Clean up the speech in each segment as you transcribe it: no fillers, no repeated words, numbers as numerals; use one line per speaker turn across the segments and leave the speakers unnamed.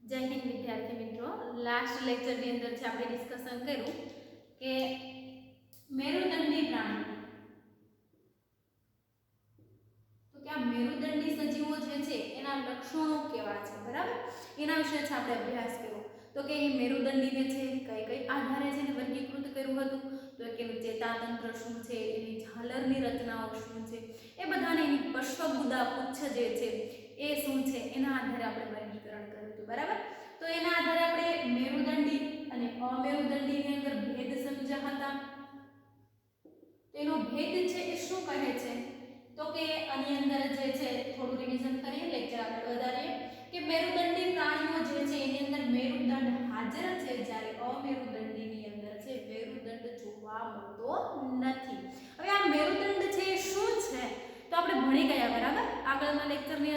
जय हिंद विद्यार्थी मित्रों। लास्ट लेक्चर ની અંદર છે આપણે ડિસ્કશન કર્યું કે મેરુદંડી પ્રાણી તો કે આ મેરુદંડી સજીવો જે છે એના લક્ષણો કેવા છે, બરાબર, એના વિશે છે આપણે અભ્યાસ કર્યો। તો કે એ મેરુદંડીને છે કઈ કઈ આધારે છે વર્ગીકૃત કર્યું હતું, તો કે એનું ચેતાતંત્ર શું છે, એની ઝાલરની રચનાઓ શું છે, એ બધાને એની પશ્વગુદા પુચ્છ જે છે એ શું છે એના આધારે આપણે વર્ગીકરણ કર્યું હતું, બરાબર। તો એના આધારે આપણે મેરુદંડી અને અમેરુદંડીની અંદર ભેદ સમજ્યા હતા। તેનો ભેદ છે એ શું કહે છે, તો કે આની અંદર જે છે થોડું રિવિઝન કરીએ, લેક્ચર આપણે વધારીએ કે મેરુદંડી પ્રાણીઓ જે છે એની અંદર મેરુદંડ હાજર છે, જ્યારે અમેરુદંડીની અંદર છે મેરુદંડ જોવા મળતો નથી। હવે આ મેરુદંડ છે એ શું છે તો આપણે ભણી ગયા, બરાબર, આગળના લેક્ચરોની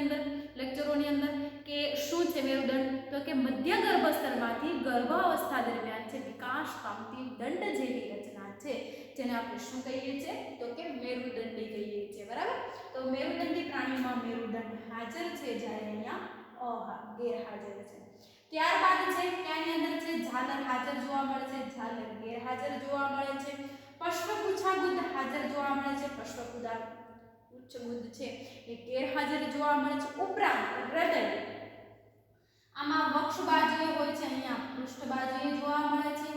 અંદર કે શું છે મેરુદંડ, તો કે મધ્ય ગર્ભસ્તરમાંથી ગર્ભાવસ્થા દરમિયાન છે વિકાસ પામતી દંડ જેવી રચના છે, જેને આપણે શું કહીએ છીએ તો કે મેરુદંડી કહીએ છીએ, બરાબર। તો મેરુદંડી પ્રાણીમાં મેરુદંડ હાજર છે, જ્યારે અહીંયા ગેરહાજર છે। ત્યારબાદ છે કે આની અંદર છે ઝાલર હાજર જોવા મળે છે, ઝાલર ગેરહાજર જોવા મળે છે, પશ્વપુચ્છાગુદ હાજર જોવા મળે છે, પશ્વપુચ્છાગુદ છે એ ગેરહાજર જોવા મળે છે। ઉપરાંત હૃદય આમાં વક્ષ બાજુએ હોય છે, અહીંયા પૃષ્ઠ બાજુએ જોવા મળે છે।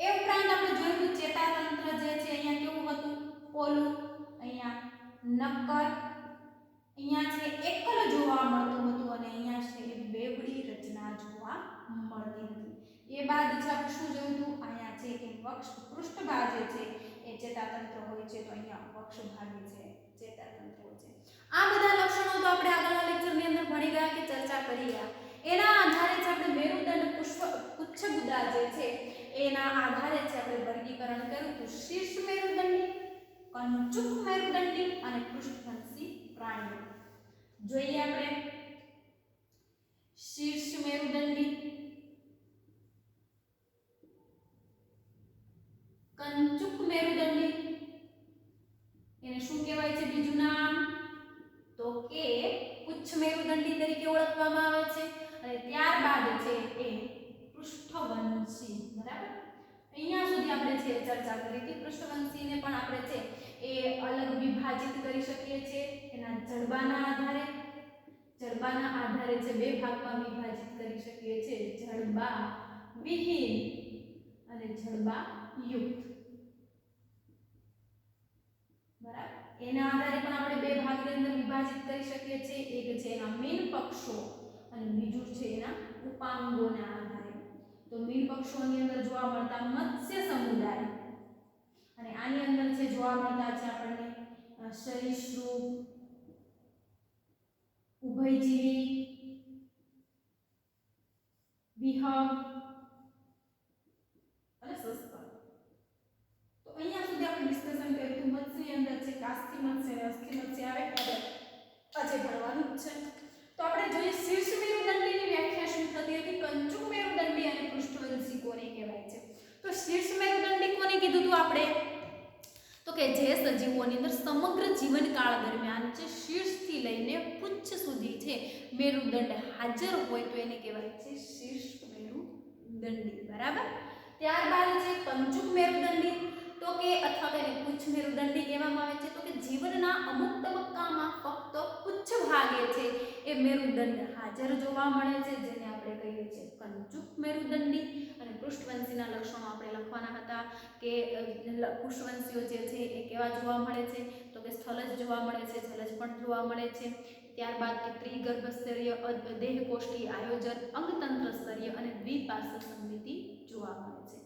એ ઉપરાંત આપણે જોયું ચેતાતંત્ર જે છે અહીંયા કેવું હતું, પોલું, અહીંયા નક્કર, અહીંયા છે એકલ જોવા મળતું હતું અને અહીંયા છે બેવડી રચના જોવા મળતી હતી। એ બાદ છે આપણે શું જોયું હતું, અહીંયા છે કે વક્ષ પૃષ્ઠ ભાગે છે એ ચેતાતંત્ર હોય છે, તો અહીંયા વક્ષ ભાગે છે ચેતાતંત્ર હોય છે। આ બધા લક્ષણો તો આપણે આગળના લેક્ચરની અંદર ભણી ગયા કે ચર્ચા કરી ગયા। એના આધારે છે આપણે મેરુદંડ પુચ્છગુદા જે છે એના આધારે છે આપણે વર્ગીકરણ કર્યું હતું શીર્ષ મેરુદંડી, કંચુક મેરુદંડી અને પૃષ્ઠવંશી પ્રાણીઓ। જોઈએ આપણે શીર્ષ મેરુદંડી, કંચુક મેરુદંડી, એને શું કહેવાય છે બીજું નામ, તો કે પુચ્છ મેરુદંડી તરીકે ઓળખવામાં આવે છે। અને ત્યારબાદ છે એ પૃષ્ઠવંશી, બરાબર, અહીંયા સુધી આપણે છે ચર્ચા કરી હતી। પૃષ્ઠવંશીને પણ આપણે છે એ અલગ વિભાજિત કરી શકીએ છીએ, એના જડબાના આધારે છે બે ભાગમાં વિભાજિત કરી શકીએ છીએ, જડબા વિહીન અને જડબા યુક્ત, બરાબર। એના આધારે પણ આપણે બે ભાગની અંદર વિભાજિત કરી શકીએ છીએ, એક છે એના મીન પક્ષો અને બીજું છે એના ઉપાંગોના આધારે। તો મીન પક્ષોની અંદર જોવા મળતા મત્સ્ય સમુદાય અને આની અંદર છે જોવા મળતા છે આપણને સરીસૃપ, ઉભયજીવી, વિહંગ અને સસ્તન। તો અહીંયા સુધી આપણે ડિસ્કશન કર્યું મત્સ્યની અંદર છે કાસ્થી મત્સ્ય, અસ્થિ મત્સ્ય આવે ત્યારે આજે ભણવાનું જ છે। તો આપણે જોઈએ શીર્ષ મેરુદંડીની વ્યાખ્યા શું થતી હતી, કંચુક મેરુદંડી અને પૃષ્ઠવંશી કોને કહેવાય છે। તો શીર્ષ મેરુદંડી કોને કીધું હતું આપણે, તો કે જે સજીવોની અંદર સમગ્ર જીવનકાળ દરમિયાન છે શીર્ષથી લઈને પુચ્છ સુધી છે મેરુદંડ હાજર હોય તો એને કહેવાય છે શીર્ષ મેરુદંડી, બરાબર। ત્યારબાદ છે કંચુક મેરુદંડી, તો કે અથવા તો એને પુચ્છ મેરુદંડી કહેવામાં આવે છે, તો કે જીવનના અમુક તબક્કામાં ફક્ત પુચ્છ ભાગે છે એ મેરુદંડ હાજર જોવા મળે છે, જેને આપણે કહીએ છીએ કંચુક મેરુદંડી। અને પૃષ્ઠવંશીના લક્ષણો આપણે લખવાના હતા કે પૃષ્ઠવંશીઓ જે છે એ કેવા જોવા મળે છે, તો કે સ્થલજ જોવા મળે છે, જલજ પણ જોવા મળે છે। ત્યારબાદ કે ત્રિગર્ભસ્તરીય, દેહકોષ્ઠી આયોજન, અંગતંત્ર સ્તરીય અને દ્વિપાર્શ્વ સંમિતિ જોવા મળે છે।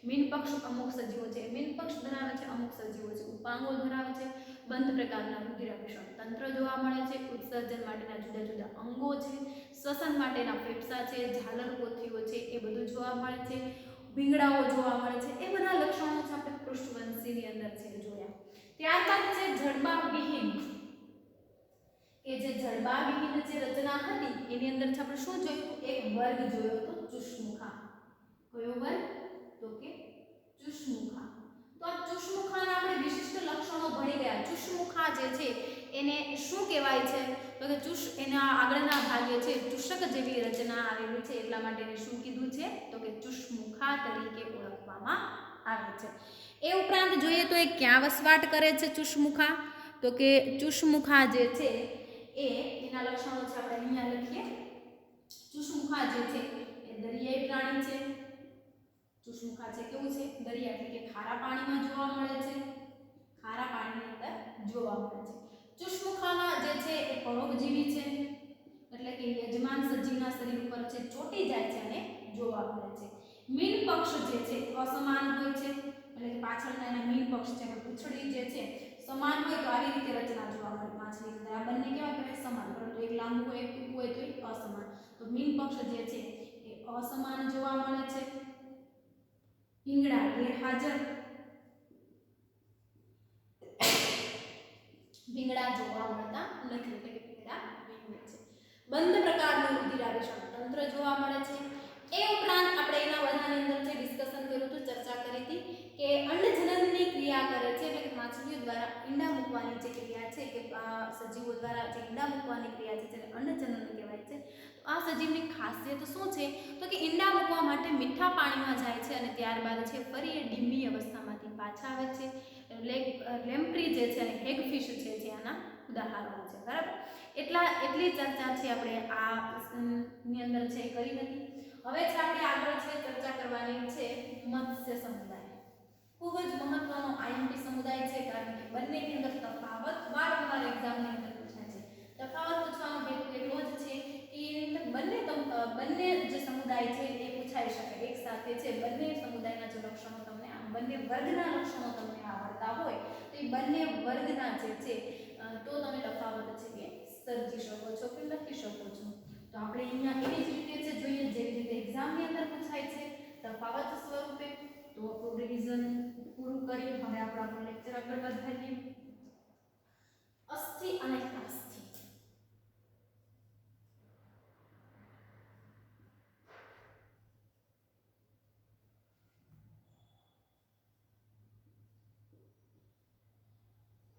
મીનપક્ષ અમુક સજીવો છે મીનપક્ષ ધરાવે છે, અમુક સજીવો છે ઉપાંગો ધરાવે છે, બંધ પ્રકારના રુધિરાભિસરણ તંત્ર જોવા મળે છે, ઉત્સર્જન માટેના જુદા જુદા અંગો છે, શ્વસન માટેના ફેફસા છે, ઝાલર કોથળીઓ છે એ બધું જોવા મળે છે, ભીંગડાઓ જોવા મળે છે, એ બધા લક્ષણો છે આપણે પૃષ્ઠવંશીની અંદર છે જોયા। ત્યારબાદ છે જડબા વિહીન, કે જે જડબા વિહીન જે રચના હતી એની અંદર આપણે શું જોયું, એક વર્ગ જોયો તો ચુષ્મુખા। કયો વર્ગ, તો કે ચુષ્મુખા। તો આ ચુષ્મુખાના આપણે વિશિષ્ટ લક્ષણો ભણી ગયા। ચુષ્મુખા જે છે એને શું કહેવાય છે, તો કે એના આગળના ભાગે છે ચૂષક જેવી રચના આવેલી છે એટલા માટે એને શું કીધું છે તો કે ચુષ્મુખા તરીકે ઓળખવામાં આવે છે। એ ઉપરાંત જોઈએ તો એ ક્યાં વસવાટ કરે છે ચુષ્મુખા તો કે ચુષ્મુખા જે છે એ એના લક્ષણો છે આપણે અહીંયા લખીએ। ચુષ્મુખા જે છે એ દરિયાઈ પ્રાણી છે। ચુષ્મુખા છે કેવું છે દરિયા એટલે કે ખારા પાણીમાં જોવા મળે છે। ખારા પાણીની અંદર જોવા મળે છે। ચુષ્મુખાના જે છે એ પરોપજીવી છે એટલે કે યજમાન સજીવના શરીર ઉપર છે ચોટી જાય છે અને જોવા મળે છે। મીન પક્ષ જે છે અસમાન હોય છે એટલે કે પાછળના એના મીન પક્ષ છે પૂંછડી જે છે સમાન હોય તો આવી રીતે રચના જોવા મળે માછલી અંદર। આ બંને કેવા કહેવાય સમાન, પરંતુ એક લાંબુ હોય એક ટૂંકું હોય તો એ અસમાન। તો મીન પક્ષ જે છે એ અસમાન જોવા મળે છે। ભીંગડા ગેરહાજર, ભીંગડા જોવા મળતા નથી એટલે કે ભીંગડા વિહીન છે। બંધ પ્રકારનું રુધિરાભિસરણ તંત્ર જોવા મળે છે। એ ઉપરાંત આપણે એના વધારાની અંદર જે ડિસ્કશન કર્યું હતું ચર્ચા કરી હતી કે અંડજનનની ક્રિયા કરે છે એટલે કે માછલીઓ દ્વારા ઈંડા મૂકવાની જે ક્રિયા છે કે સજીવો દ્વારા જે ઈંડા મૂકવાની ક્રિયા છે તેને અંડજનન કહેવાય છે। તો આ સજીવની ખાસિયત શું છે તો કે ઈંડા મૂકવા માટે મીઠા પાણીમાં જાય છે અને ત્યારબાદ છે ફરી એ ડીમ્બી અવસ્થામાંથી પાછા આવે છે। લેમ્પ્રી જે છે અને હેગફિશ છે જે આના ઉદાહરણો છે બરાબર। એટલી ચર્ચા છે આપણે આ ની અંદર છે કરી હતી। હવે છે આપણે આગળ છે ચર્ચા કરવાની છે મત્સ્ય સમુદાય। ખૂબ જ મહત્વનો આઈએમપી સમુદાય છે કારણ કે બંનેની અંદર તફાવત વારંવાર એક્ઝામની અંદર પૂછાય છે। તફાવત પૂછવાનો હેતુ એટલો જ છે કે એની અંદર બંને જે સમુદાય છે એ પૂછાઈ શકે એક સાથે છે। બંને સમુદાયના જે લક્ષણો તમને બંને વર્ગના લક્ષણો તમને આવડતા હોય તો એ બંને વર્ગના જે છે તો તમે તફાવત છે કે સર્જી શકો છો કે લખી શકો છો। તો આપણે અહીંયા એવી જ રીતે છે જોઈએ જેવી રીતે એક્ઝામની અંદર પૂછાય છે તફાવત સ્વરૂપે। તો આપણું રિવિઝન પૂરું કરી હવે આપણો લેક્ચર આગળ વધારીએ। અસ્થિ અને કાસ્થિ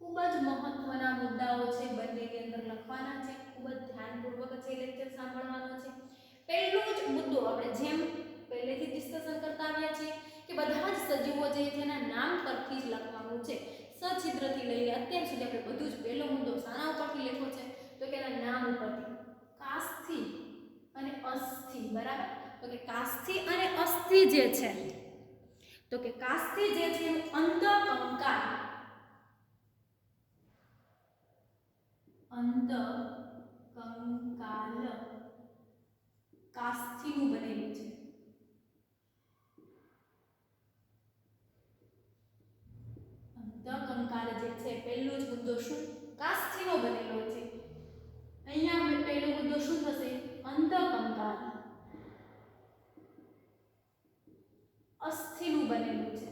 ખૂબ જ મહત્વના મુદ્દાઓ છે બંનેની અંદર લખવાના છે। ખૂબ જ ધ્યાનપૂર્વક છે લેક્ચર સાંભળવાનો છે। પહેલો જ મુદ્દો આપણે જેમ પહેલેથી ડિસ્કશન કરતા આવ્યા છીએ કે બધા જ સજીવો જે છે એના નામ પરથી જ લખવાનું છે। સછિદ્રથી લઈને અત્યાર સુધી આપણે બધું જ પહેલો મુદ્દો શાના ઉપરથી લખ્યો છે તો કે એના નામ ઉપરથી કાસ્થિ અને અસ્થિ બરાબર। તો કે કાસ્થિ અને અસ્થિ જે છે તો કે કાસ્થિ જે છે અંતઃકંકાલ કાસ્થિનું બનેલું છે। અંતઃકંકાલ જે છે પહેલો જ મુદ્દો શું કાસ્થિનો બનેલો છે। અહીંયા પહેલો મુદ્દો શું થશે અંતઃકંકાલ અસ્થિનું બનેલું છે।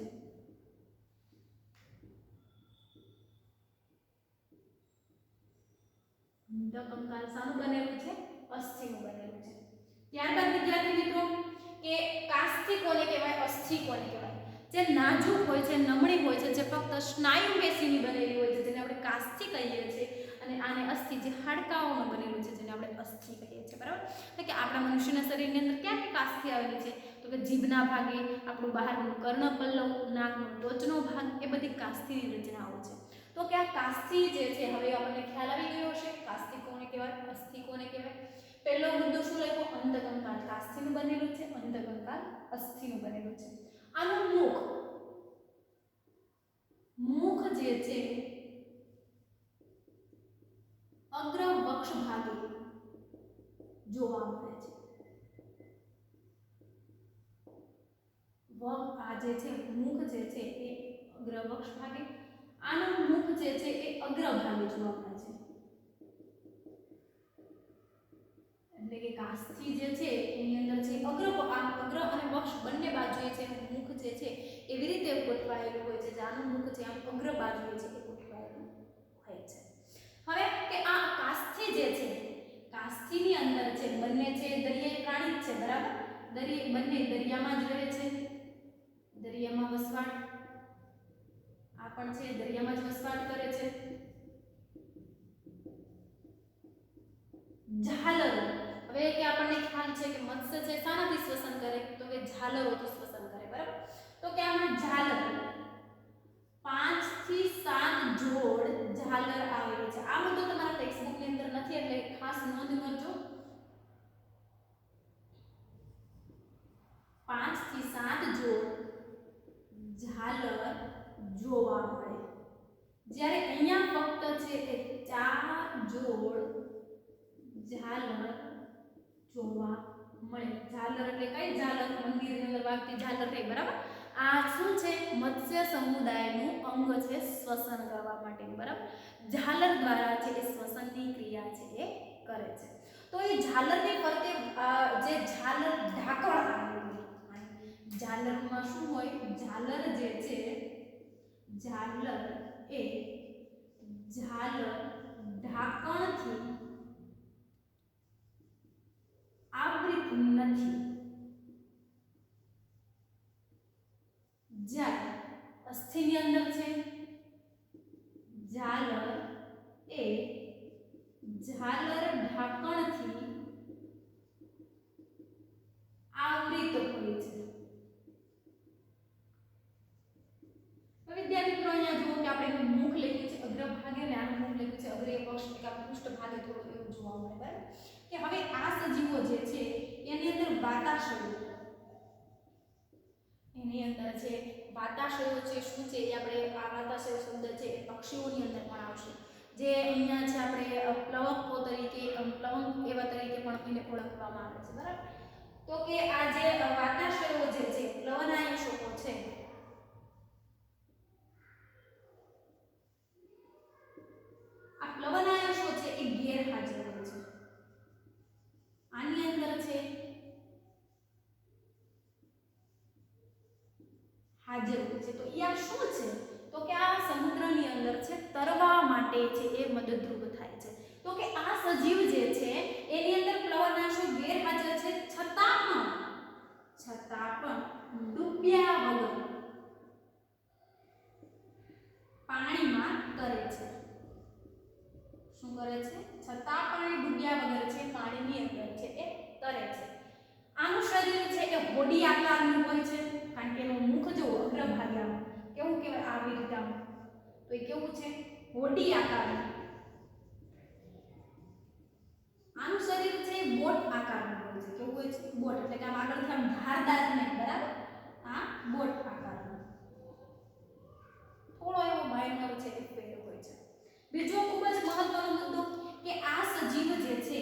અંતઃકંકાલ શાનું બનેલું છે અસ્થિનું બનેલું છે। ત્યારબાદ વિદ્યાર્થી મિત્રો કે કાસ્થિ કોને કહેવાય અસ્થિ કોને કહેવાય જે નાજુક હોય છે નમણી હોય છે જે ફક્ત સ્નાયુ પેશીની બનેલી હોય છે જેને આપણે કાસ્થિ કહીએ છીએ અને આને અસ્થિ જે હાડકાઓનું બનેલું છે જેને આપણે અસ્થિ કહીએ છીએ બરાબર। તો કે આપણા મનુષ્યના શરીરની અંદર ક્યાં કાસ્થિ આવેલી છે તો કે જીભના ભાગે આપણું બહારનું કર્ણપલ્લવ નાકનો ટોચનો ભાગ એ બધી કાસ્થિની રચનાઓ છે। તો કે આ કાસ્થિ જે છે હવે આપણને ખ્યાલ આવી ગયો હશે કાસ્થિ કોને કહેવાય અસ્થિ કોને કહેવાય। પહેલો મુદ્દો શું લખ્યો અંતઃકંકાલ કાસ્થિનું બનેલું છે અંતઃકંકાલ અસ્થિનું બનેલું છે। આનું મુખ જે છે અગ્ર વક્ષ ભાગે જોવા મળે છે। આ જે છે મુખ જે છે એ અગ્ર વક્ષ ભાગે આનું મુખ જે છે એ અગ્ર ભાગે જોવા મળે છે એટલે કે કાસ્થિ જે છે એની અંદર છે અગ્ર અને વક્ષ બંને બાજુએ છે મુખ જે છે એવી રીતે ગોઠવાયેલું હોય છે જે આનું મુખ છે આમ અગ્ર બાજુએ છે એ ગોઠવાયેલું હોય છે। હવે કે આ કાસ્થિ જે છે કાસ્થિની અંદર છે બંને છે દરિયાઈ પ્રાણી છે બરાબર। બંને દરિયામાં જ રહે છે દરિયામાં વસવાટ આ પણ છે દરિયામાં જ વસવાટ કરે છે। ઝાલરો. હવે કે આપણને ખ્યાલ છે કે મત્સ્ય છે શાનાથી શ્વસન કરે, તો કે ઝાલરોથી શ્વસન કરે, બરાબર. તો કે આમાં ઝાલર 5 થી 7 જોડ ઝાલર આવેલી છે. આ મુદ્દો તમારા ટેક્સ્ટબુક ની અંદર નથી એટલે ખાસ નોંધ કરજો. 5 થી 7 જોડ ઝાલર જોવા મળે. જ્યારે અહીંયા ફક્ત છે એ 4 જોડ ઝાલર જોવા મળે. ઝાલર એટલે કઈ ઝાલર? મંદિરની અંદર વાગતી ઝાલર નહીં, બરાબર. આ શું છે? મત્સ્ય સમુદાયનું અંગ છે શ્વસન કરવા માટેનું, બરાબર. ઝાલર દ્વારા છે એ શ્વસનની ક્રિયા છે એ કરે છે. તો એ ઝાલરની ફરતે જે ઝાલર ઢાંકણ આવેલું, ઝાલરમાં શું હોય? ઝાલર જે છે, ઝાલર એ ઝાલર ઢાંકણથી આવૃત નથી. જ્યારે અસ્થિની અંદર છે ઝાલર એ ઝાલર ઢાંકણથી આવૃત હોય છે. વિદ્યાર્થી મિત્રો અહીંયા જુઓ કે આપણે મુખ લખ્યું છે અગ્રભાગે અને આનું મુખ લખ્યું છે અગ્રય પક્ષ કે પૃષ્ઠભાગે, થોડું એવું જોવા મળે, બરાબર. કે હવે આ સજીવો જે છે એની અંદર વાતાશયો, એની અંદર છે વાતાશયો છે. શું છે? એ આપણે આ વાતાશય શબ્દ છે એ પક્ષીઓની અંદર પણ આવશે. જે અહીંયા છે આપણે પ્લવકો તરીકે, પ્લવંક એવા તરીકે પણ એને ઓળખવામાં આવે છે, બરાબર. તો કે આ જે વાતાશયો જે છે, પ્લવનાયકો છે, આ પ્લવનાયકો છે એ ગેરહાજર હોય છે. આની અંદર છે હાજર હોય છે. તો આ શું છે? તો કે આ સમુદ્રની અંદર છે તરવા માટે છે એ મદદરૂપ થાય છે. તો કે આ સજીવ જે છે એની અંદર પ્લવનાશો ગેરહાજર છે, છતાં પણ ડૂબ્યા વગર પાણીમાં તરે છે. શું કરે છે? છતાં પણ ડૂબ્યા વગર છે પાણીની અંદર છે એ તરે છે. આનું શરીર છે એ હોડી આકારનું હોય છે, કારણ કે એનું મુખ જો અગ્રભાગે કેવું કહેવાય, આવી રીતે આમ, તો એ કેવું છે? હોડી આકારનું. આનું શરીર છે બોટ આકારનું હોય છે. કેવું હોય છે? બોટ, એટલે કે આમ આગળથી આમ ધારદાર નહીં, બરાબર. આ બોટ આકારનું. થોડો એવો માઇનર છે એ ફેર હોય છે. બીજો ખૂબ જ મહત્વનો મુદ્દો કે આ સજીવ જે છે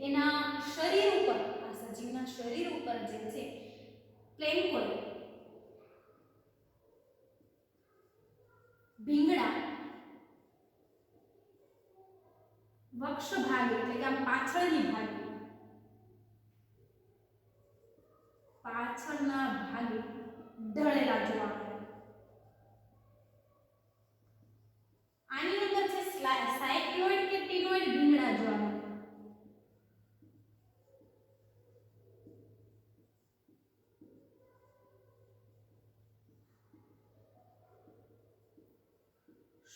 એના શરીર ઉપર, આ સજીવના શરીર ઉપર જે છે પ્લેન્કોઇડ, ભીંગડા, વક્ષ ભાગે એટલે કે આમ પાછળના ભાગે ઢળેલા જોવા મળે. આની અંદર છે સાયક્લોઇડ કે ટીનોઇડ ભીંગડા જોવા મળે.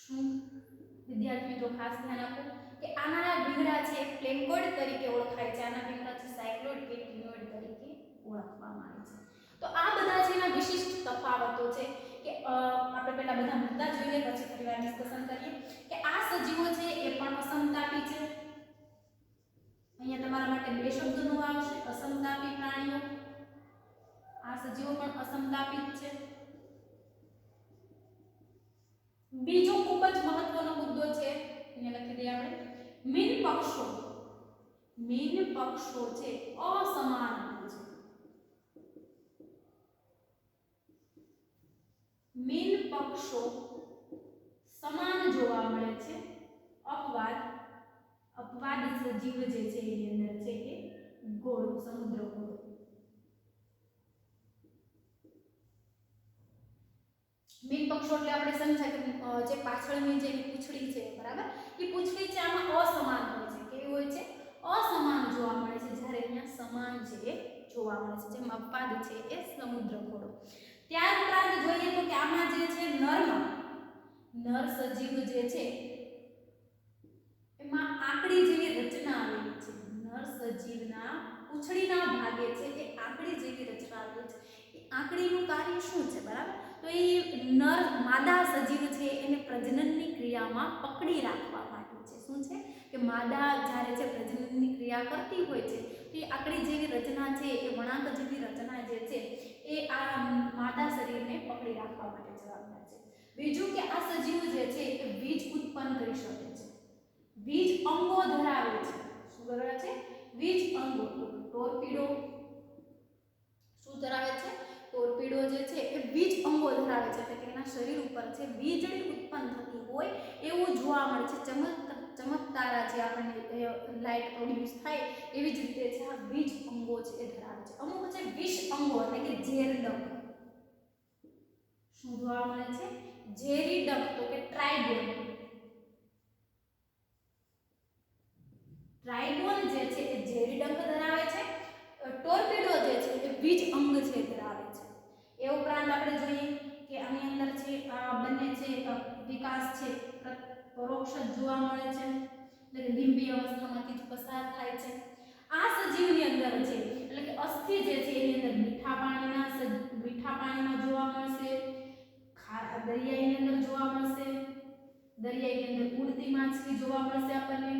શું વિદ્યાર્થી મિત્રો ખાસ ધ્યાન આપો કે આના ભીંગડા છે પ્લેન્કોઇડ તરીકે ઓળખાય છે, આના ભીંગડા છે સાયક્લોઇડ કે ટીનોઇડ તરીકે ઓળખવામાં આવે છે. તો આ બધા છે એના વિશિષ્ટ તફાવતો છે કે આપણે પહેલા બધા મુદ્દા જોઈ લઈએ પછી ફરીવાર ડિસ્કશન કરીએ કે આ સજીવો છે એ પણ અસમતાપી છે. અહીંયા તમારા માટે બે શબ્દોનો આવશે, અસમતાપી પ્રાણીઓ. આ સજીવો પણ અસમતાપી છે. બીજો ખૂબ જ મહત્વનો મુદ્દો છે, અહીંયા લખી દઈએ આપણે, મીન પક્ષો છે અસમાન હોય છે. મીન પક્ષો સમાન જોવા મળે છે. અપવાદ સજીવ જે છે એની અંદર છે એ ઘોડો, સમુદ્ર ઘોડો. મીન પક્ષો એટલે આપણે સમજાય કે જે પાછળની જે પૂંછડી છે, બરાબર, એ પૂંછડી છે આમાં અસમાન હોય છે. કેવી હોય છે? અસમાન જોવા મળે છે. જ્યારે અહીંયા સમાન છે એ જોવા મળે છે. જેમ અપવાદ છે એ સમુદ્ર ઘોડો. ત્યાર ઉપરાંત જોઈએ તો કે આમાં જે છે નર સજીવ જે છે એમાં આંકડી જેવી રચના આવેલી છે. પૂંછડીના ભાગે છે એ આંકડી જેવી રચના આવેલી છે. એ આંકડીનું કાર્ય શું છે? બરાબર, તો એ નર માદા સજીવ છે એને પ્રજનનની ક્રિયામાં પકડી રાખવા માટે છે. શું છે કે માદા જ્યારે છે પ્રજનનની ક્રિયા કરતી હોય છે તો એ આંકડી જેવી રચના છે, એ વળાંક જેવી રચના જે છે એ આ માદા શરીરને પકડી રાખવા માટે જવાબદાર છે. બીજું કે આ સજીવ જે છે એ બીજ ઉત્પન્ન કરી શકે છે, બીજ અંગો ધરાવે છે. શું ધરાવે છે? બીજ અંગો. ટોર્પીડો શું ધરાવે છે? ટોર્પીડો જે છે એ બીજ અંગો ધરાવે છે, એટલે કે એના શરીર ઉપર છે વીજળી ઉત્પન્ન થતી હોય એવું જોવા મળે છે. ચમકતારા જે આપણને લાઇટ પ્રોડ્યુસ થાય એવી જ રીતે છે આ બીજ અંગો છે એ ધરાવે છે. અમુક છે વિષ અંગો એટલે કે ઝેરડંખ. શું જોવા મળે છે? ઝેરી ડંખ, તો કે ટ્રાઇગોન. ટ્રાઇગોન જે છે એ ઝેરી ડંખ ધરાવે છે. ટોર્પીડો જે છે એ બીજ અંગ છે ધરાવે છે. એ ઉપરાંત આપણે જોઈએ કે આની અંદર છે બંને છે વિકાસ છે પરોક્ષ જોવા મળે છે, એટલે કે લિંબી અવસ્થામાંથી જ પસાર થાય છે. આ સજીવની અંદર છે એટલે કે અસ્થિ જે છે એની અંદર મીઠા પાણીમાં જોવા મળશે, દરિયાની અંદર જોવા મળશે, દરિયાની અંદર ઉડતી માછલી જોવા મળશે આપણને,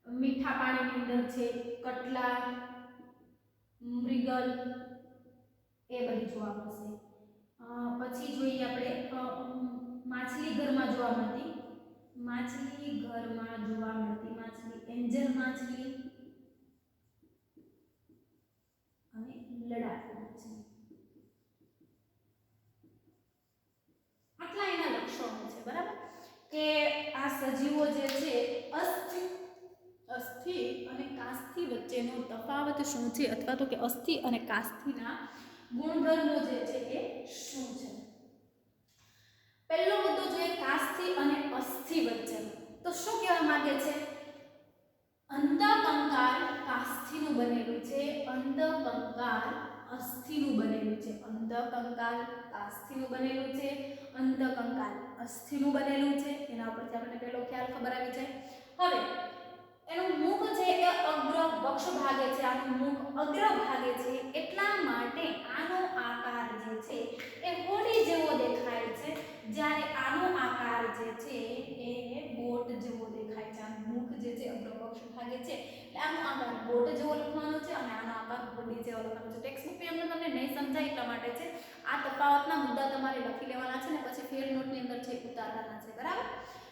મીઠા પાણીની અંદર છે કટલા, મૃગલ એ બધી જોવા મળશે. પછી જોઈએ આપણે માછલી ઘરમાં જોવા મળતી માછલી એન્જલ માછલી અને લડાકુ માછલી. આટલા એના લક્ષણો છે. બરાબર, કે આ સજીવો જે છે અસ્થિ અને કાસ્થિ વચ્ચેનો તફાવત શું છે, અથવા તો કે અસ્થિ અને કાસ્થિના ગુણધર્મો જે છે એ શું છે. પહેલો મુદ્દો જોઈએ કાસ્થિ અને અસ્થિ વચ્ચેનો. તો શું કહેવા માંગે છે? અંતઃકંકાલ કાસ્થિનું બનેલું છે, અંતઃકંકાલ અસ્થિનું બનેલું છે. અંતઃકંકાલ કાસ્થિનું બનેલું છે, અંતઃકંકાલ અસ્થિનું બનેલું છે. એના પરથી આપણને પહેલો ખ્યાલ ખબર આવી જાય. હવે એનું મુખ છે એ અગ્ર વક્ષ ભાગે છે, આનું મુખ અગ્ર ભાગે છે, એટલા માટે આનો આકાર જે છે એ હોડી જેવો દેખાય છે, જ્યારે આનો આકાર જે છે એ બોટ જેવો દેખાય છે. આનું મુખ જે છે અગ્ર વક્ષ ભાગે છે એટલે આનો આકાર બોટ જેવો લખવાનો છે અને આનો આકાર હોડી જેવો લખવાનો છે. ટેક્સ્ટબુક ની અંદર તમને નહીં સમજાય એટલા માટે છે. આ તફાવતના મુદ્દા તમારે લખી લેવાના છે ને પછી ફેર નોટની અંદર છે ઉતારવાના છે. બરાબર,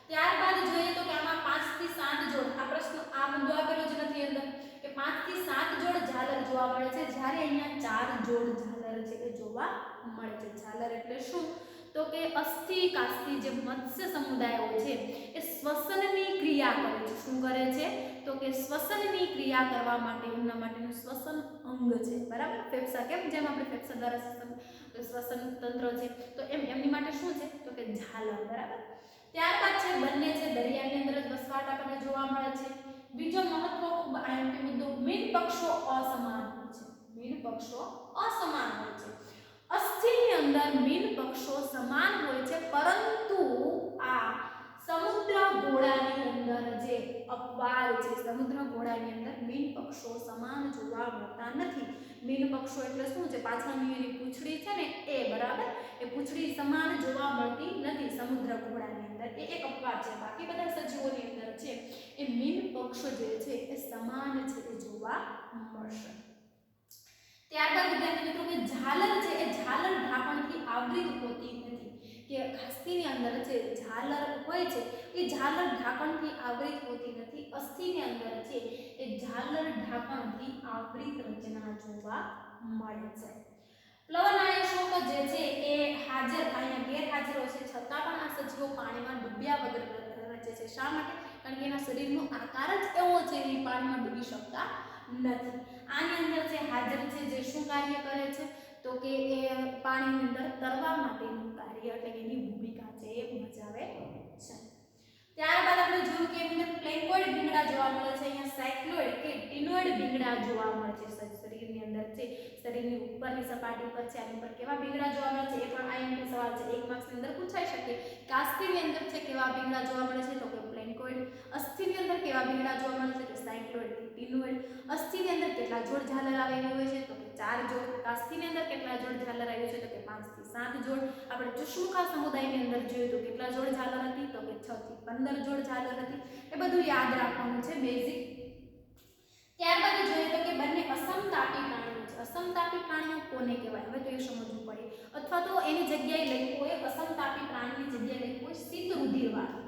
ત્યારબાદ જોઈએ તો કે આમાં 5 થી 7 જોડ આ પ્રશ્ન આ મુદ્દો આપેલો જ નથી અંદર કે 5 થી 7 જોડ ઝાલર જોવા મળે છે, જ્યારે અહીંયા 4 જોડ ઝાલર છે એ જોવા મળે છે. ઝાલર એટલે શું? તો કે અસ્થિ કાસ્થિ જે મત્સ્ય સમુદાયો છે એ શ્વસનની ક્રિયા કરે છે. શું કરે છે? તો કે શ્વસનની ક્રિયા કરવા માટે એમના માટેનું શ્વસન અંગ છે. બરાબર, ફેફસા કેમ જેમ આપણે ફેફસા દ્વારા શ્વસન તંત્ર છે તો એમની માટે શું છે? તો કે ઝાલર. બરાબર, ત્યારબાદ છે બંને છે દરિયાની અંદર જ વસવાટ આપણને જોવા મળે છે. બીજો મહત્વ ખૂબ આઈએમપી મુદ્દો, મીન પક્ષો અસમાન હોય છે. મીન પક્ષો અસમાન હોય છે. અસ્થિની અંદર મીન પક્ષો સમાન હોય છે, પરંતુ આ સમુદ્ર ઘોડાની અંદર જે અપવાદ છે, સમુદ્ર ઘોડાની અંદર મીન પક્ષો સમાન જોવા મળતા નથી. મીન પક્ષો એટલે શું છે? પાછળની એની પૂંછડી છે ને એ, બરાબર, એ પૂંછડી સમાન જોવા મળતી નથી સમુદ્ર ઘોડાની અંદર. એ એક અપવાદ છે. બાકી બધા સજીવોની અંદર છે એ મીન પક્ષ જે છે એ સમાન છે એ જોવા મળશે. ત્યારબાદ વિદ્યાર્થી મિત્રો કે ઝાલર છે એ ઝાલર ઢાંકણથી આવૃત હોતી નથી. કે કાસ્થિની અંદર જે ઝાલર હોય છે એ ઝાલર ઢાંકણથી આવૃત હોતી નથી. અસ્થિની અંદર છે એ ઝાલર ઢાંકણથી આવૃત રચના જોવા મળે છે. પ્લવનાયક શોક જે છે એ હાજર અહીંયા ગેરહાજર હોય છે, છતાં પણ આ સજીવો પાણીમાં ડૂબ્યા વગર રચે છે. શા માટે? કારણ કે એના શરીરનો આકાર જ એવો છે એ પાણીમાં ડૂબી શકતા નથી. આની અંદર જે હાજર છે જે શું કાર્ય કરે છે? તો કે એ પાણીની અંદર તરવા માટેનું કાર્ય એટલે કે એની ભૂમિકા છે એ ભજવે છે. ત્યારબાદ આપણે જોયું કે એની અંદર પ્લેકોઇડ ભીંગડા જોવા મળે છે, અહીંયા સાયક્લોઇડ કે ટિનોઇડ ભીંગડા જોવા મળે છે. શરીરની અંદર છે, શરીરની ઉપરની સપાટી પર છે, આની પર કેવા ભીંગડા જોવા મળે છે? એ પણ આઈએમપી સવાલ છે, 1 માર્ક્સની અંદર પૂછાઈ શકે. કાસ્થિની અંદર છે કેવા ભીંગડા જોવા મળે છે? તો કે પ્લેકોઇડ. અસ્થિની અંદર કેવા ભીંગડા જોવા મળે છે? તો સાયક્લોઇડ. ઇન્વોલ્વ. અસ્થિની અંદર કેટલા જોડ ઝાલર આવેલી હોય છે? તો કે 4 જોડ. કાસ્થિની અંદર કેટલા જોડ ઝાલર આવ્યું છે? તો કે 5 થી 7 જોડ. આપણે ચુષ્મુખા સમુદાયની અંદર જોઈએ તો કેટલા જોડ ઝાલર હતી? તો કે 6 થી 15 જોડ ઝાલર હતી. એ બધું યાદ રાખવાનું છે બેઝિક. ત્યારબાદ જોઈએ તો કે બંને અસમતાપી પ્રાણીઓ છે. અસમતાપી પ્રાણીઓ કોને કહેવાય? હવે તો એ સમજવું પડે. અથવા તો એની જગ્યાએ લખ્યું હોય અસમતાપી પ્રાણીની જગ્યાએ લખ્યું હોય શીત રુધિરવાળા.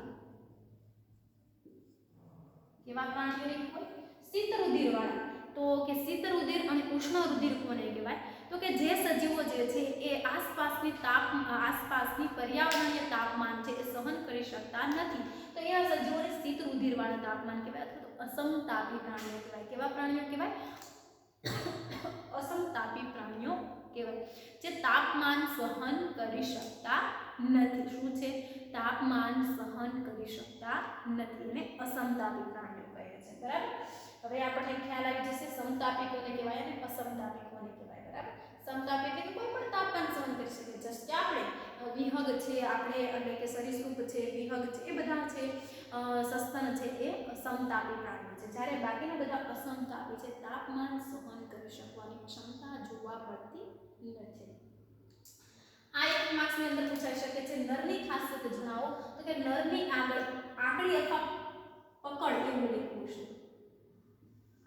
કેવા પ્રાણીઓ લખ્યું હોય? શીત રુધિરવાળા. તો કે શીત રુધિર અને ઉષ્ણ રુધિર કોને કહેવાય? તો કે જે સજીવો જે છે એ આસપાસની પર્યાવરણીય તાપમાન છે એ સહન કરી શકતા નથી, તો એવા સજીવોને શીત રુધિરવાળા તાપમાન કહેવાય અથવા તો અસમતાપી પ્રાણીઓ કહેવાય. કેવા પ્રાણીઓ કહેવાય? અસમતાપી પ્રાણીઓ કહેવાય. જે તાપમાન સહન કરી શકતા નથી. શું છે? તાપમાન સહન કરી શકતા નથી અને અસમતાપી પ્રાણીઓ કહે છે. બરાબર. હવે આપણને ખ્યાલ આવી જશે સમતાપી કોને કહેવાય અને અસમતાપી કોને કહેવાય. બરાબર. સમતાપી એટલે કોઈ પણ તાપમાન સહન કરી શકે. જસ્ટ કે આપણે વિહગ છે, આપણે એટલે કે સરીસૃપ છે, વિહગ છે, એ બધા છે, સસ્તન છે, એ સમતાપી પ્રાણીઓ છે. જ્યારે બાકીના બધા અસમતાપી છે, તાપમાન સહન કરી શકવાની ક્ષમતા જોવા મળતી નથી. આ એક માર્ક્સની અંદર પૂછાઈ શકે છે. નરની ખાસિયત જણાવો. તો કે નરની આગળ આંકડી અથવા પકડ એવું લખ્યું છે.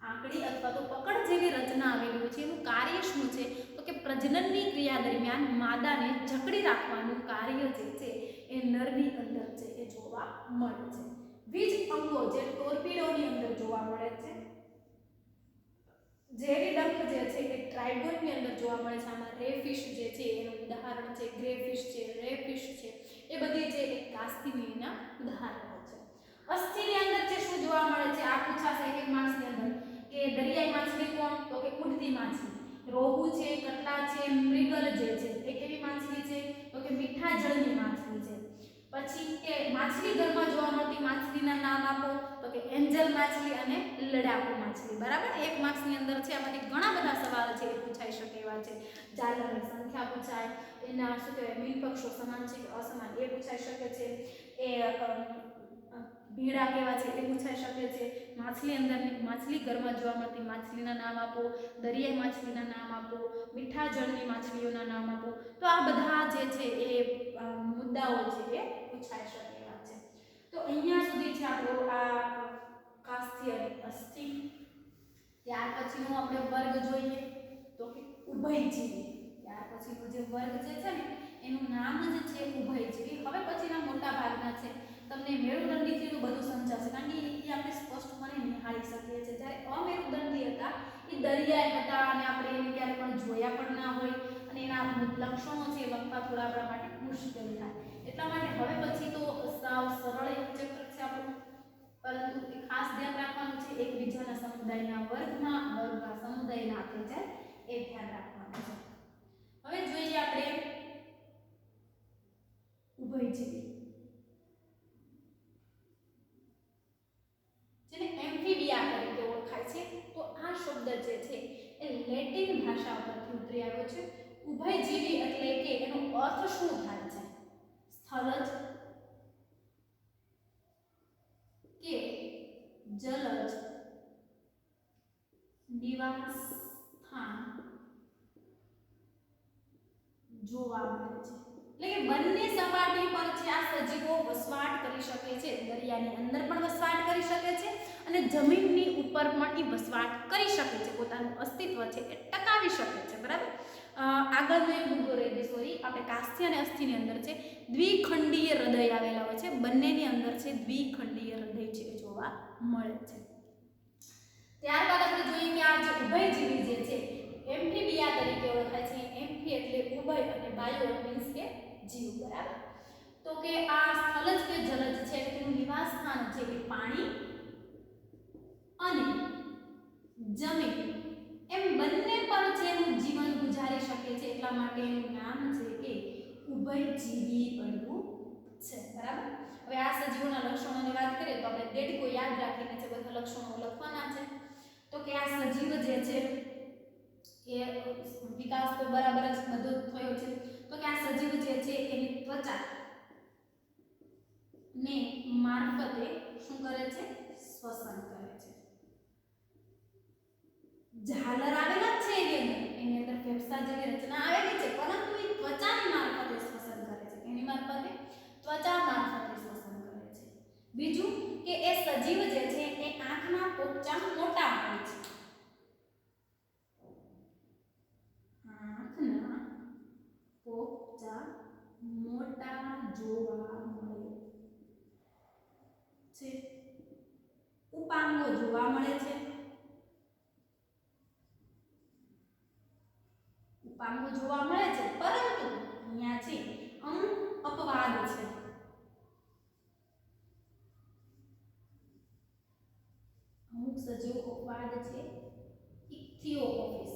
આંકડી અથવા તો પકડ જેવી રચના આવેલી હોય છે. એનું કાર્ય શું છે? તો કે પ્રજનનની ક્રિયા દરમિયાન માદાને જકડી રાખવાનું કાર્ય જે છે એ નરની અંદર છે એ જોવા મળે છે. વીજ અંગો જે ટોર્પીડોની અંદર જોવા મળે છે. ઝેરી ડંખ જે છે એ ટ્રાઇગોનની અંદર જોવા મળે છે. આમાં રે ફિશ જે છે એનું ઉદાહરણ છે, ગ્રે ફિશ છે, રે ફિશ છે, એ બધી જે એક કાસ્તિનીના ઉદાહરણો છે. અસ્થિની અંદર જે શું જોવા મળે છે? આ પૂછાશે એક માર્ક્સની અંદર કે દરિયાઈ માછલી કોણ? તો કે ઉડતી માછલી. રોહુ છે, કટલા છે, મૃગલ જે છે એ કેવી માછલી છે? તો કે મીઠા જળની માછલી છે. પછી કે માછલી ઘરમાં જોવા મળતી માછલીના નામ આપો. તો કે એન્જલ માછલી અને લડાકુ માછલી. બરાબર. એક માર્ક્સની અંદર છે. આમાંથી ઘણા બધા સવાલ છે એ પૂછાઈ શકે એવા છે. જાલરની સંખ્યા પૂછાય, એના શું કહેવાય મીન પક્ષો સમાન છે કે અસમાન એ પૂછાઈ શકે છે. એ ભીડા કેવા છે એ પૂછાઈ શકે છે. માછલી ઘરમાં જોવા મળતી માછલીના નામ આપો, દરિયાઈ માછલીના નામ આપો, મીઠા જળની માછલીઓના નામ આપો. તો આ બધા જે છે એ મુદ્દાઓ છે એ પૂછાઈ શકે એવા છે. તો અહીંયા સુધી છે આપણો આ કાસ્થિ અને અસ્થિ. ત્યાર પછીનો આપણે વર્ગ જોઈએ તો કે ઉભયજીવી. ત્યાર પછીનો જે વર્ગ જે છે ને એનું નામ જ છે ઉભયજીવી. હવે પછીના મોટા ભાગના છે તમને મેરુદંડીથી તો બધું સમજાશે, કારણ કે એ આપણે સ્પષ્ટપણે નિહાળી શકીએ છીએ. જ્યારે અમેરુદંડી હતા એ દરિયાઈ હતા અને આપણે એને ક્યારે પણ જોયા પણ ના હોય અને એના લક્ષણો છે એ લખવા થોડા આપણા માટે મુશ્કેલ થાય. એટલા માટે હવે પછી તો સાવ સરળ એક ચેપ્ટર છે આપણું, પરંતુ એ ખાસ ધ્યાન રાખવાનું છે એકબીજાના સમુદાયના વર્ગમાં સમુદાયના આપે છે એ ધ્યાન રાખવાનું છે. હવે જોઈએ આપણે ઉભયજીવી, જેને એમ્ફીબિયા તરીકે ઓળખાય છે. તો આ શબ્દ જે છે એ લેટિન ભાષા પરથી ઉતરી આવ્યો છે. ઉભયજીવી એટલે કે એનો અર્થ શું થાય છે? સ્થળજ કે જલજ નિવાસ સ્થાન જોવા મળે છે. એટલે કે બંને સપાટી પર છે આ સજીવો વસવાટ કરી શકે છે. દરિયાની અંદર પણ વસવાટ કરી શકે છે અને જમીનની ઉપર પણ એ વસવાટ કરી શકે છે. પોતાનું અસ્તિત્વ છે એ ટકાવી શકે છે. બરાબર. આગળનો એક મુદ્દો રહી ગયો, સોરી, આપણે કાસ્થિ અને અસ્થિની અંદર છે દ્વિખંડીય હૃદય આવેલા હોય છે. બંનેની અંદર છે દ્વિખંડીય હૃદય છે એ જોવા મળે છે. ત્યારબાદ આપણે જોઈએ કે આ જે ઉભયજીવી જે છે એમ્ફીબિયા તરીકે ઓળખાય છે. એમ્ફી એટલે ઉભય અને બાયો મીન્સ કે જીવ. બરાબર. તો કે આ સ્થળજ કે જલજ છે તેનું નિવાસ સ્થાન છે કે પાણી અને જમીન એમ બંને પર જેનું જીવન ગુજારી શકે છે. એટલા માટે એનું નામ છે કે ઉભયજીવી પડ્યું છે. બરાબર. હવે આ સજીવોના લક્ષણોની વાત કરીએ તો આપણે દેડકો યાદ રાખીને છે બધા લક્ષણો લખવાના છે. તો કે આ સજીવ જે છે એ વિકાસ તો બરાબર જ બધો થયો છે. તો કે આ સજીવ જે છે એની ત્વચા ને મારફતે શું કરે છે? શ્વસન કરે છે. ઝાલર આવેલા જ છે એની અંદર ફેફસા જેવી રચના આવેલી છે, પરંતુ એ ત્વચાની મારફતે શ્વસન કરે છે. એની મારફતે ત્વચા મારફતે શ્વસન કરે છે. બીજું કે એ સજીવ જે છે એ આંખના પોપચા મોટા હોય છે. આંખના પોપચા મોટા જોવા મળે છે. ઉપાંગો જોવા મળે છે. ઉપાંગો જોવા મળે છે, પરંતુ અહીંયા છે અમુક અપવાદ છે. અમુક સજીવ અપવાદ છે. ઇક્થિયોફિસ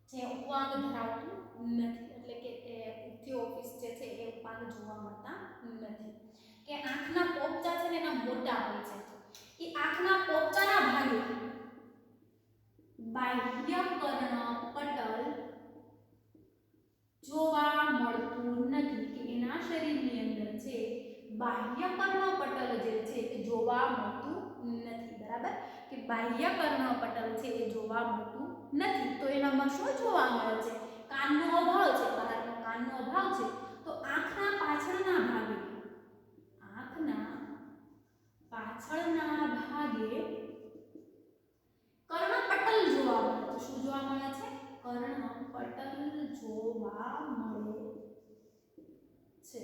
જે ઉપાંગ ધરાવતું નથી, એટલે કે ઇક્થિયોફિસ જે છે એ ઉપાંગ જોવા મળતા નથી. કે આંખના પોપચા છે ને એના મોટા હોય છે. એ આંખના પોપચાના ભાગે બાહ્ય કર્ણપટલ જોવા મળતું નથી, કે એના શરીરની અંદર છે બાહ્ય કર્ણપટલ જે છે એ જોવા મળતું નથી. બરાબર, કે બાહ્ય કર્ણપટલ છે એ જોવા મળતું નથી. તો એનામાં શું જોવા મળે છે? કાનનો અભાવ છે, બહારનો કાનનો અભાવ છે. તો આંખના પાછળના ભાગે કર્ણપટલ જોવા મળે છે. શું જોવા મળે છે? કર્ણપટલ જોવા મળે છે.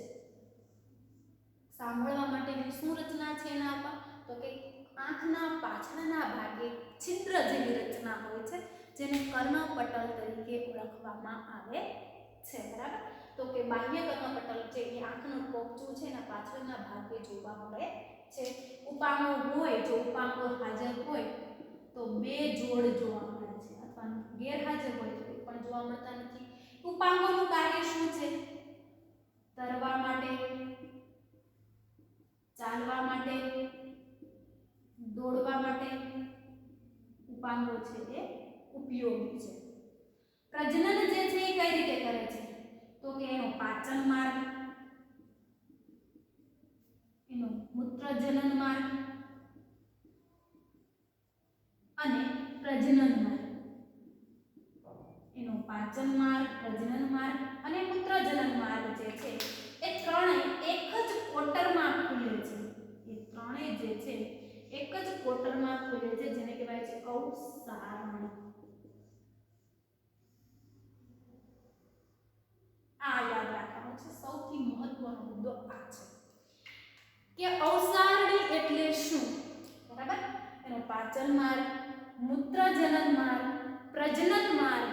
સાંભળવા માટેની શું રચના છે એના પર? તો કે આંખના પાછળના ભાગે છિદ્ર જેવી રચના હોય છે, જેને કર્ણપટલ તરીકે ઓળખવામાં આવે છે. બરાબર, તો કે બાહ્ય કર્ણપટલ છે એ આંખનું પોપચું છે એના પાછળના ભાગે જોવા મળે છે. ઉપાંગો હોય, જો ઉપાંગો હાજર હોય તો બે જોડ જોવા મળે છે, અથવા ગેરહાજર હોય તો પણ જોવા મળતા નથી. ઉપાંગોનું કાર્ય શું છે? તરવા માટે, ચાલવા માટે, દોડવા માટે ઉપાંગો છે એ ઉપયોગી છે. પ્રજનન જે છે એ કઈ રીતે કરે છે? તો કે એનો પાચન માર્ગ, એનો મૂત્રજનન માર્ગ અને પ્રજનન માર્ગ. એનો પાચન માર્ગ, પ્રજનન માર્ગ અને મૂત્રજનન માર્ગ જે છે એ ત્રણેય એક જ કોટરમાં ખુલે છે. એ ત્રણેય જે છે એક જ કોટરમાં ખુલે છે, જેને કહેવાય છે અવસારણી. આ યાદ રાખવાનું છે, સૌથી મહત્વનો મુદ્દો આ છે કે અવસારણી એટલે શું? બરાબર, એનો પાચન માર્ગ, મૂત્રજનન માર્ગ, પ્રજનન માર્ગ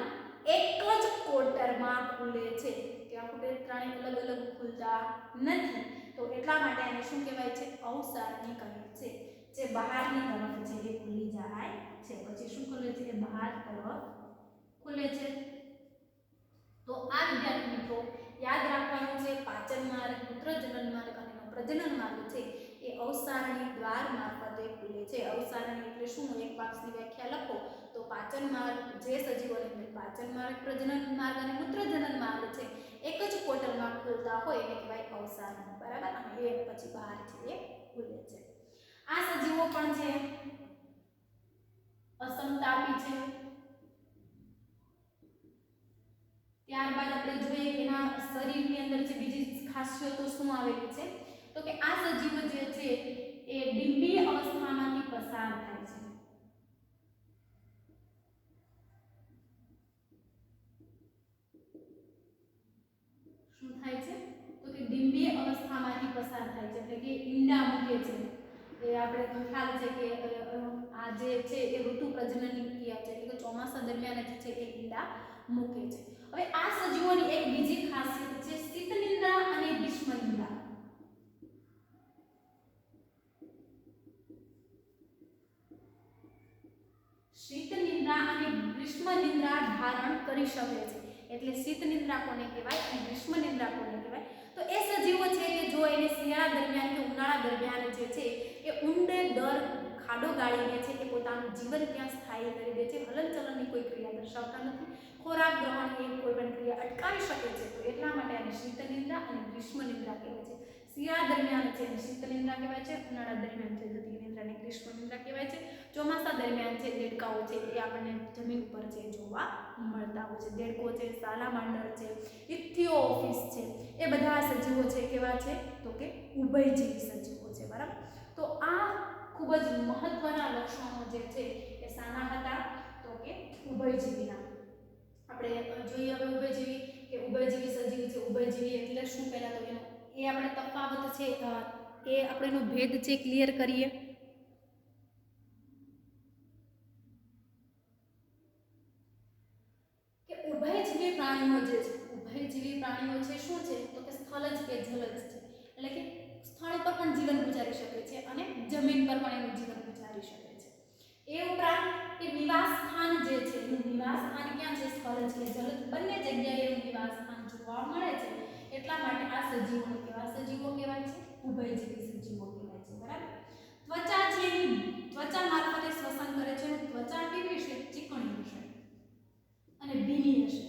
એક જ કોટરમાં ખુલે છે. ત્યાં ખુલે ત્રણેય અલગ અલગ ખુલતા નથી. તો એટલા માટે એને શું કહેવાય છે? અવસારણી કહે છે. જે બહારની તરફ છે એ ખુલી જાય છે. પછી શું ખુલે છે? એ બહાર તરફ ખુલે છે. તો આ વિદ્યાર્થી મિત્રો યાદ રાખવાનું છે, પાચન માર્ગ, મૂત્રજનન માર્ગ અને પ્રજનન માર્ગ છે એ અવસારણી દ્વાર મારફતે ખુલે છે. અવસારણી એટલે શું? એક વાક્યની વ્યાખ્યા લખો તો પાચન માર્ગ, જે સજીવોને પાચન માર્ગ, પ્રજનન માર્ગ અને મૂત્રજનન માર્ગ છે એક જ કોટરમાં ખુલતા હોય એને કહેવાય અવસારણી. બરાબર, અને એ પછી બહાર છે એ ખુલે છે. આ સજીવો પણ છે અસમતાપી છે. ત્યારબાદ આપણે જોઈએ કે એના શરીરની અંદર જે બીજી ખાસિયતો શું આવેલી છે? તો કે આ સજીવો જે છે એ ડિંબીય અવસ્થામાંથી પસાર થાય છે. શું થાય છે? તો કે ડિંબીય અવસ્થામાંથી પસાર થાય છે, એટલે કે ઈંડા મૂકે છે. એ આપણે ખ્યાલ છે કે આ જે છે એ ઋતુ પ્રજનનની ક્રિયા છે, એટલે કે ચોમાસા દરમિયાન જે છે એ ઈંડા મૂકે છે. હવે આ સજીવોની એક બીજી ખાસિયત છે શીત નિંદ્રા અને ગ્રીષ્મ નિંદ્રા. શીત નિંદ્રા અને ગ્રીષ્મ નિંદ્રા ધારણ કરી શકે છે. એટલે શીત નિંદ્રા કોને કહેવાય અને ગ્રીષ્મ નિંદ્રા કોને કહેવાય? તો એ સજીવો છે કે જો એને શિયાળા દરમિયાન કે ઉનાળા દરમિયાન જે છે એ ઊંડે ખાડો ગાળીને છે એ પોતાનું જીવન ત્યાં સ્થાયી કરી દે છે. હલનચલનની કોઈ ક્રિયા દર્શાવતા નથી. ખોરાક ગ્રહણની કોઈ પણ ક્રિયા અટકાવી શકે છે. તો એટલા માટે આને શીત નિંદ્રા અને ગ્રીષ્મ નિંદ્રા કહેવાય છે. શિયાળા દરમિયાન છે શીત નિંદ્રા કહેવાય છે, ઉનાળા દરમિયાન છે જતી નિંદ્રાને ગ્રીષ્મ નિંદ્રા કહેવાય છે, ચોમાસા દરમિયાન છે દેડકાઓ છે એ આપણને જમીન ઉપર છે જોવા મળતા હોય છે. દેડકો છે, સાલામાંડર છે, ઇથિયોફિસ છે, એ બધા સજીવો છે કેવા છે તો કે ઉભયજીવી સજીવો છે. બરાબર, તો આ ખૂબ જ મહત્વના લક્ષણો જે છે એ શાના હતા તો કે ઉભયજીવીના. આપણે જોઈએ હવે ઉભયજીવી કે ઉભયજીવી સજીવ છે. ઉભયજીવી એટલે શું, પહેલા તો એનો એ આપણે તફાવત છે એ આપણે એનો ભેદ છે ક્લિયર કરીએ. કે ઉભયજીવી પ્રાણીઓ જે છે, ઉભયજીવી પ્રાણીઓ છે શું છે તો કે સ્થલજ કે જલજ છે, એટલે કે સ્થળ પર પણ જીવન ગુજારી શકે છે અને જમીન પર પણ એનું જીવન ગુજારી શકે છે. એ ઉપરાંત એ નિવાસ સ્થાન જે છે, એનું નિવાસ સ્થાન ક્યાં છે, સ્થલજ કે જલજ બંને જગ્યાએ એનું નિવાસ સ્થાન જોવા મળે છે. એટલા માટે આ સજીવોને કેવા સજીવો કહેવાય છે, ઉભયજીવી સજીવો કહેવાય છે. બરાબર, ત્વચા છે એની ત્વચા મારફતે શ્વસન કરે છે. ત્વચા કેવી હશે, ચીકણી હશે અને ભીની હશે.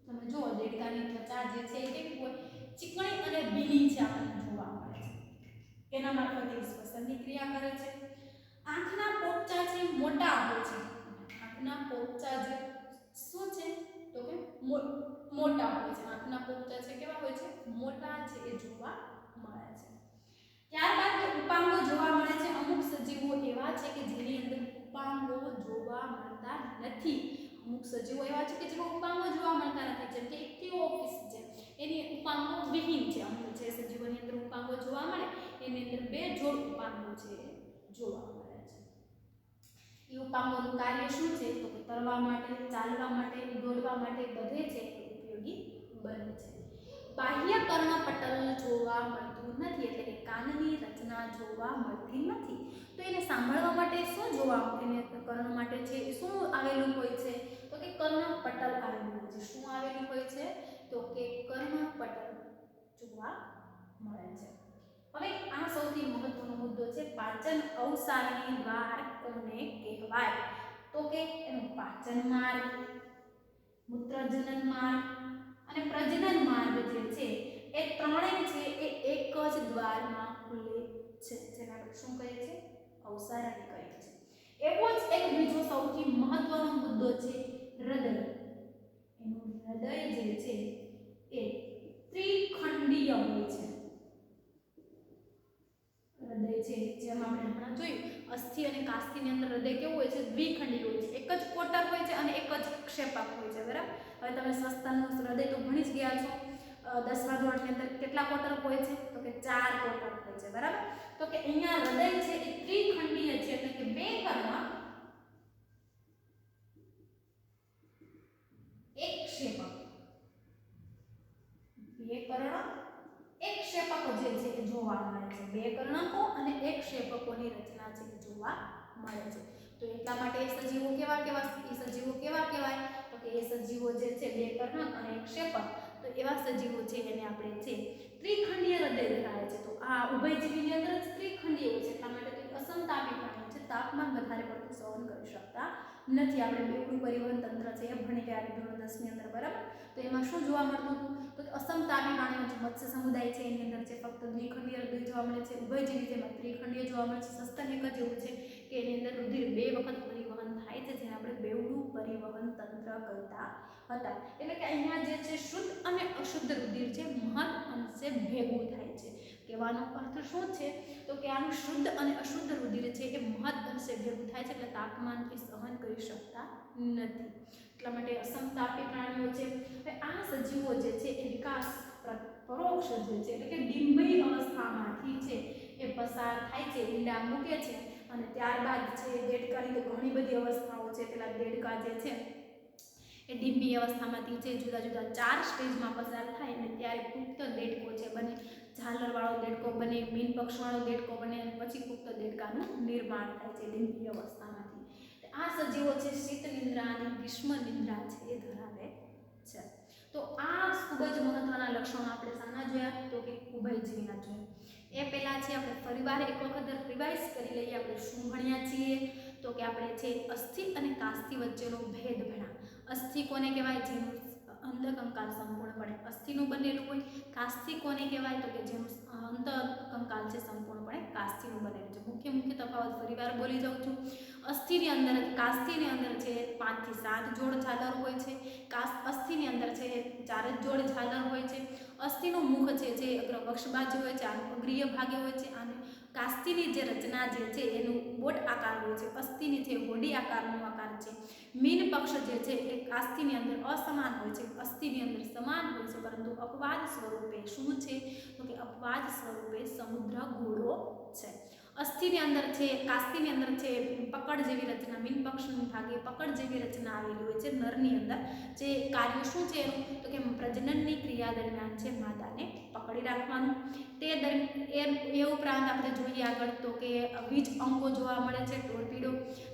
તમે જુઓ દેડકાની ત્વચા જે છે એ કેવી હોય, ચીકણી અને ભીની છે આપણને જોવા મળે છે. એના મારફતે શ્વસનની ક્રિયા કરે છે. આંખના પોપચા છે મોટા હોય છે. આંખના પોપચા જે શું છે તો કે મોટા હોય છે. આંખના પોપચા છે કેવા હોય છે, મોટા છે એ જોવા મળે છે. ત્યારબાદ ઉપાંગો જોવા મળે છે. અમુક સજીવો એવા છે કે જેની અંદર ઉપાંગો જોવા મળતા નથી. અમુક સજીવો એવા છે કે જેમાં ઉપાંગો જોવા મળતા નથી, જેમ કે ઇથિયોફિસ છે, એની ઉપાંગો વિહીન છે. અમુક જે સજીવોની અંદર ઉપાંગો જોવા મળે એની અંદર 2 જોડ ઉપાંગો છે જોવા મળે છે. એ ઉપાંગોનું કાર્ય શું છે તો કે તરવા માટે, ચાલવા માટે, દોડવા માટે બધે છે ઉપયોગી બને છે. બાહ્ય કર્ણપટલ જોવા મળતું નથી, એટલે કે કાનની રચના જોવા મળતી નથી. તો એને સાંભળવા માટે શું જોવા, એને કર્ણ માટે છે શું આવેલું હોય છે તો કે કર્ણપટલ આવેલું હોય છે. શું આવેલું હોય છે તો કે કર્ણપટલ જોવા મળે છે. હવે આ સૌથી મહત્વનો મુદ્દો છે, પાચન અવસારણી દ્વાર કોને કહેવાય તો કે એનું પાચન માર્ગ, મૂત્રજનન માર્ગ અને પ્રજનન માર્ગ જે છે એ ત્રણેય છે એ એક જ દ્વારમાં ખુલે છે, જેને આપણે શું કહીએ છીએ, અવસારણી કહીએ છીએ. એવો જ એક બીજો સૌથી મહત્વનો મુદ્દો છે હૃદય. એનું હૃદય જે છે એ ત્રિખંડીય હોય છે. હૃદય છે જેમ આપણે હમણાં જોયું અસ્થિ અને કાસ્થિની અંદર હૃદય કેવું હોય છે, દ્વિખંડી હોય છે. એક જ કોટર હોય છે અને એક જ ક્ષેપક હોય છે. બરાબર, હવે તમે સસ્તનનું હૃદય તો ભણી જ ગયા છો. 10મા ધોરણની અંદર કેટલા કોટર હોય છે તો કે 4 કોટર હોય છે. બરાબર, તો કે અહીંયા હૃદય છે એ ત્રિખંડીય છે, એટલે કે 2 કર્ણ 1 ક્ષેપક, 2 કર્ણ 1 ક્ષેપક જે છે એ જોવા મળે છે. 2 કર્ણકો અને 1 ક્ષેપકોની રચના છે એ જોવા મળે છે. તો એટલા માટે એ સજીવો કેવા કહેવાય તો કે એ સજીવો જે છે 2 કર્ણક અને 1 ક્ષેપક, તો એવા સજીવો છે એને આપણે છે ત્રિખંડીય હૃદય ધરાવે છે. તો આ ઉભયજીવીની અંદર જ ત્રિખંડીય હોય છે, એટલા માટે તો અસમતાપી પ્રાણી છે, તાપમાન વધારે પડતું સહન કરી શકતા નથી. આપણે બેવડું પરિવહન તંત્ર છે એ ભણી ગયા ધોરણ 10 ની અંદર. બરાબર, તો એમાં શું જોવા મળતું હતું તો કે અસમતાપી પ્રાણીઓ જે મત્સ્ય સમુદાય છે એની અંદર છે ફક્ત દ્વિખંડીય હૃદય જોવા મળે છે. ઉભયજીવી જેમાં ત્રિખંડીય જોવા મળે છે. સસ્તન એક જ એવું છે કે એની અંદર રુધિર 2 વખત પરિવહન થાય છે, જેને આપણે બેવડું પરિવહન તંત્ર કહેતા હતા. એટલે કે અહીંયા જે છે શુદ્ધ અને અશુદ્ધ રુધિર છે મહદ અંશે ભેગું થાય છે. કહેવાનો અર્થ શું છે તો કે આનું શુદ્ધ અને અશુદ્ધ રુધિર છે એ મહદ અંશે ભેગું થાય છે, એટલે તાપમાનથી સહન કરી શકતા નથી. એટલા માટે અસમતાપી પ્રાણીઓ છે. હવે આ સજીવો જે છે એ વિકાસ પરોક્ષ જે છે એટલે કે ડિંભી અવસ્થામાંથી છે એ પસાર થાય છે, ઈંડા મૂકે છે અને ત્યારબાદ છે દેડકાની તો ઘણી બધી અવસ્થાઓ છે. પેલા દેડકા જે છે એ ડિંભી અવસ્થામાંથી છે જુદા જુદા 4 સ્ટેજમાં પસાર થાય અને ત્યારે પુખ્ત દેડકો છે બને, ઝાલરવાળો દેડકો બને, મીનપક્ષવાળો દેડકો બને અને પછી પુખ્ત દેડકાનું નિર્માણ થાય છે ડિંભી અવસ્થામાંથી. આ સજીવો છે શીત નિંદ્રા અને ગ્રીષ્મ નિંદ્રા છે એ ધરાવે છે. તો આ ખૂબ જ મહત્વના લક્ષણો આપણે શાના જોયા તો કે ઉભયજીવીના જોયા. એ પહેલાં છે આપણે ફરીવાર એક વખત રિવાઇઝ કરી લઈએ. આપણે શું ભણ્યા છીએ તો કે આપણે છે અસ્થિ અને કાસ્થિ વચ્ચેનો ભેદ ભણ્યા. અસ્થિ કોને કહેવાય, જેનું અંધકંકાલ સંપૂર્ણપણે અસ્થિનું બનેલું હોય. કાસ્થી કોને કહેવાય? તો કે જેનું અંતકંકાલ છે સંપૂર્ણપણે કાસ્થીનું બનેલું છે. મુખ્ય તફાવત ફરીવાર બોલી જાઉં છું. કાસ્થીની અંદર છે 5 થી 7 જોડ ઝાલર હોય છે. અસ્થિની અંદર છે 4 જ જોડ ઝાલર હોય છે. અસ્થિનું મુખ છે જે અગ્રપક્ષ બાજુ હોય છે, આનું અગ્રીય ભાગે હોય છે. અને કાસ્થીની જે રચના જે છે એનું બોટ આકાર હોય છે. અસ્થિની છે હોડી આકારનો આકાર છે. મીન પક્ષ જે છે એ કાસ્થીની અંદર અસમાન હોય છે, અસ્થિની અંદર સમાન હોય છે, પરંતુ અપવાદ સ્વરૂપે શું છે? તો કે અપવાદ સ્વરૂપે સમુદ્ર ઘોડો છે. અસ્થિની અંદર છે, કાસ્થીની અંદર છે પકડ જેવી રચના, મીન પક્ષની ભાગે પકડ જેવી રચના આવેલી હોય છે. નરની અંદર જે કાર્ય શું છે એનું? તો કે પ્રજનનની ક્રિયા દરમિયાન છે માદાને પકડી રાખવાનું. એ ઉપરાંત આપણે જોઈએ આગળ તો કે વીજ અંકો જોવા મળે છે, ટોરપીડો.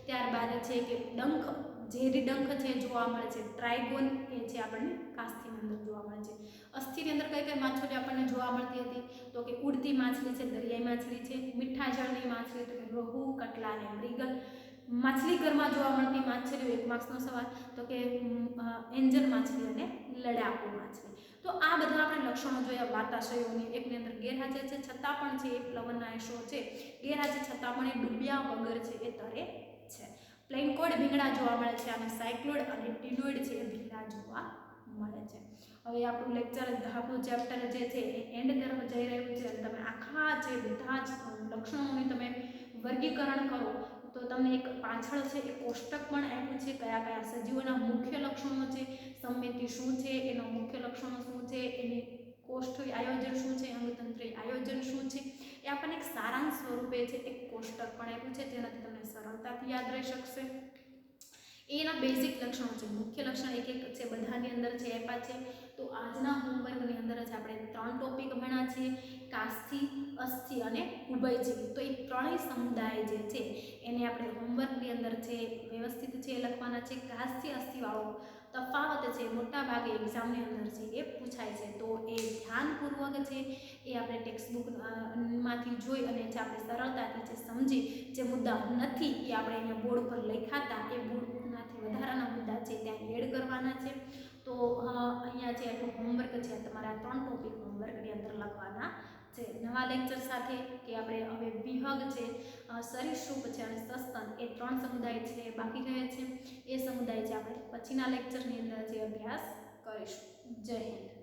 ત્યારબાદ છે કે ડંખ, ઝેરી ડંખ છે જોવા મળે છે. ટ્રાયગોન એ છે આપણને કાસ્થીની અંદર જોવા મળે છે. અસ્થિની અંદર કઈ કઈ માછલી આપણને જોવા મળતી હતી? તો કે ઉડતી માછલી છે, દરિયાઈ માછલી છે. મીઠા જળની માછલી તો કે રોહુ, કટલા અને મૃગલ. માછલી ઘરમાં જોવા મળતી માછલીઓ, 1 માર્ક્સનો સવાલ, તો કે એન્જલ માછલી અને લડાકુ માછલી. તો આ બધા આપણે લક્ષણો જોયા વાતાશયોની. એકની અંદર ગેરહાજર છે છતાં પણ છે એ પ્લવનાયશો છે, ગેરહાજર છતાં પણ એ ડૂબ્યા વગર છે એ તરે છે. પ્લેનકોડ ભીંગડા જોવા મળે છે અને સાયક્લોઇડ અને ટીલોઇડ છે એ ભીંગડા જોવા મળે છે. હવે આપણું લેક્ચર, આપણું ચેપ્ટર જે છે એ એન્ડ તરફ જઈ રહ્યું છે. અને તમે આખા જે બધા જ લક્ષણોની તમે વર્ગીકરણ કરો તો તમને એક પાછળ છે એ કોષ્ટક પણ આપ્યું છે, કયા કયા સજીવોના મુખ્ય લક્ષણો છે, સંમિતિ શું છે, એના મુખ્ય લક્ષણો શું છે, એની કોષ્ઠ આયોજન શું છે, અંગતંત્રી આયોજન શું છે, એ આપણને એક સારાંશ સ્વરૂપે છે એક કોષ્ટક પણ આપ્યું છે, જેનાથી તમને સરળતાથી યાદ રહી શકશે. એના બેઝિક લક્ષણો છે, મુખ્ય લક્ષણ એક એક છે, બધાની અંદર છે આપ્યા છે. તો આજના હોમવર્કની અંદર જ આપણે 3 ટોપિક ભણ્યા છીએ, કાસ્થી, અસ્થિ અને ઉભયજીવી. તો એ ત્રણેય સમુદાય જે છે એને આપણે હોમવર્કની અંદર છે વ્યવસ્થિત છે લખવાના છે. કાસ્થી અસ્થિવાળો તફાવત છે મોટા ભાગે એક્ઝામની અંદર છે એ પૂછાય છે, તો એ ધ્યાનપૂર્વક છે એ આપણે ટેક્સ્ટબુક માંથી જોઈ અને જે આપણે સરળતાથી છે સમજી, જે મુદ્દા નથી એ આપણે અહીંયા બોર્ડ પર લખાતા એ બોર્ડમાંથી વધારાના મુદ્દા છે ત્યાં એડ કરવાના છે. તો અહીંયા છે એટલું હોમવર્ક છે, તમારા 3 ટોપિક હોમવર્કની અંદર લખવાના છે. નવા લેક્ચર સાથે કે આપણે હવે વિહંગ છે, સરીસૃપ છે અને સસ્તન એ 3 સમુદાય છે બાકી રહે છે. એ સમુદાય છે આપણે પછીના લેક્ચરની અંદર જે અભ્યાસ કરીશું. જય હિન્દ.